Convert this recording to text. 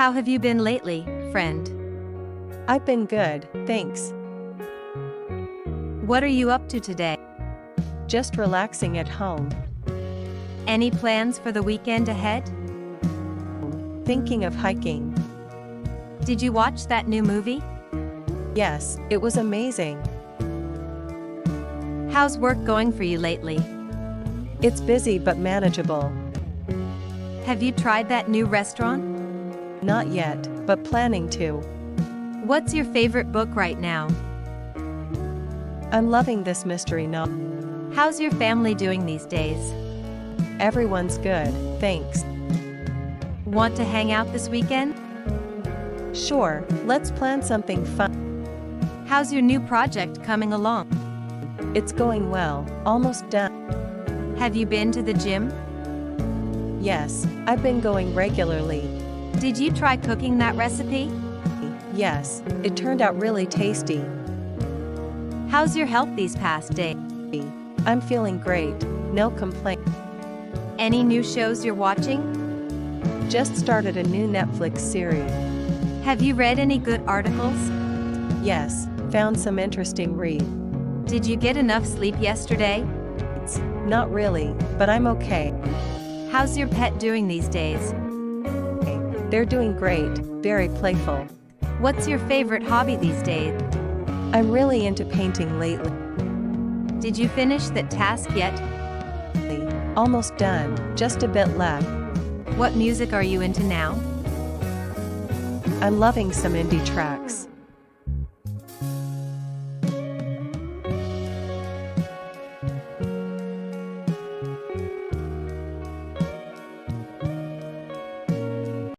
How have you been lately, friend? I've been good, thanks. What are you up to today? Just relaxing at home. Any plans for the weekend ahead? Thinking of hiking. Did you watch that new movie? Yes, it was amazing. How's work going for you lately? It's busy but manageable. Have you tried that new restaurant? Not yet, but planning to. What's your favorite book right now? I'm loving this mystery novel. How's your family doing these days? Everyone's good, thanks. Want to hang out this weekend? Sure, let's plan something fun. How's your new project coming along? It's going well, almost done. Have you been to the gym? Yes, I've been going regularly. Did you try cooking that recipe? Yes, it turned out really tasty. How's your health these past days? I'm feeling great, no complaint. Any new shows you're watching? Just started a new Netflix series. Have you read any good articles? Yes, found some interesting read. Did you get enough sleep yesterday? Not really, but I'm okay. How's your pet doing these days? They're doing great, very playful. What's your favorite hobby these days? I'm really into painting lately. Did you finish that task yet? Almost done, just a bit left. What music are you into now? I'm loving some indie tracks.